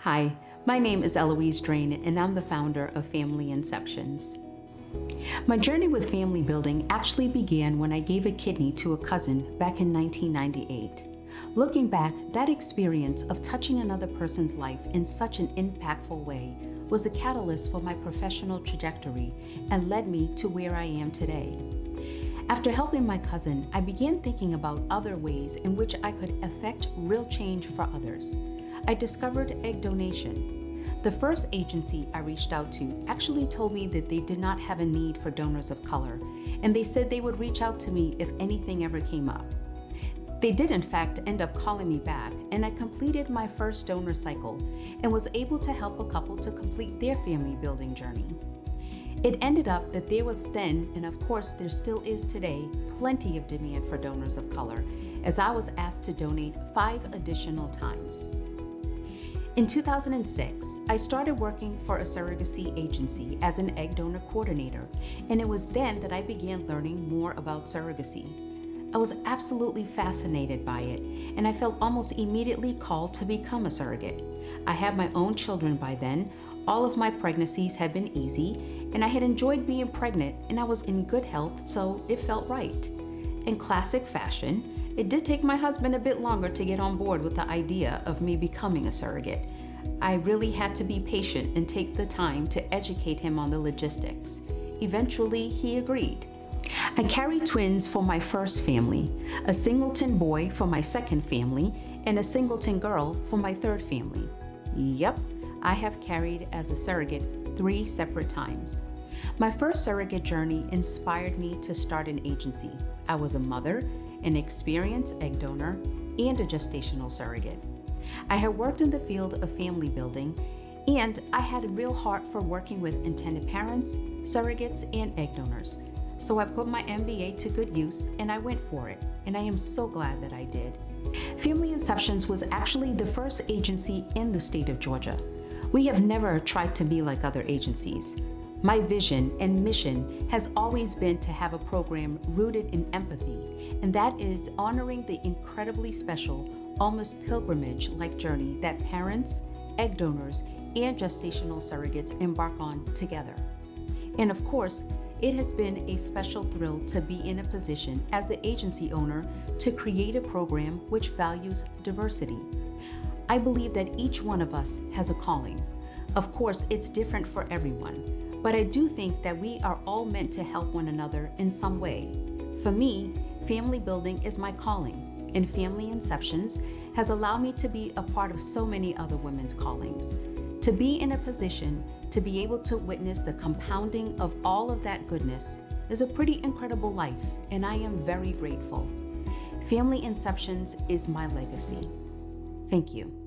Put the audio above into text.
Hi, my name is Eloise Drane, and I'm the founder of Family Inceptions. My journey with family building actually began when I gave a kidney to a cousin back in 1998. Looking back, that experience of touching another person's life in such an impactful way was the catalyst for my professional trajectory and led me to where I am today. After helping my cousin, I began thinking about other ways in which I could affect real change for others. I discovered egg donation. The first agency I reached out to actually told me that they did not have a need for donors of color, and they said they would reach out to me if anything ever came up. They did in fact end up calling me back, and I completed my first donor cycle and was able to help a couple to complete their family building journey. It ended up that there was then, and of course there still is today, plenty of demand for donors of color, as I was asked to donate 5 additional times. In 2006, I started working for a surrogacy agency as an egg donor coordinator, and it was then that I began learning more about surrogacy. I was absolutely fascinated by it, and I felt almost immediately called to become a surrogate. I had my own children by then, all of my pregnancies had been easy, and I had enjoyed being pregnant, and I was in good health, so it felt right. In classic fashion, it did take my husband a bit longer to get on board with the idea of me becoming a surrogate. I really had to be patient and take the time to educate him on the logistics. Eventually, he agreed. I carried twins for my first family, a singleton boy for my second family, and a singleton girl for my third family. Yep, I have carried as a surrogate 3 separate times. My first surrogate journey inspired me to start an agency. I was a mother, an experienced egg donor, and a gestational surrogate. I had worked in the field of family building, and I had a real heart for working with intended parents, surrogates, and egg donors. So I put my MBA to good use, and I went for it, and I am so glad that I did. Family Inceptions was actually the first agency in the state of Georgia. We have never tried to be like other agencies. My vision and mission has always been to have a program rooted in empathy, and that is honoring the incredibly special, almost pilgrimage-like journey that parents, egg donors, and gestational surrogates embark on together. And of course, it has been a special thrill to be in a position as the agency owner to create a program which values diversity. I believe that each one of us has a calling. Of course, it's different for everyone. But I do think that we are all meant to help one another in some way. For me, family building is my calling, and Family Inceptions has allowed me to be a part of so many other women's callings. To be in a position to be able to witness the compounding of all of that goodness is a pretty incredible life, and I am very grateful. Family Inceptions is my legacy. Thank you.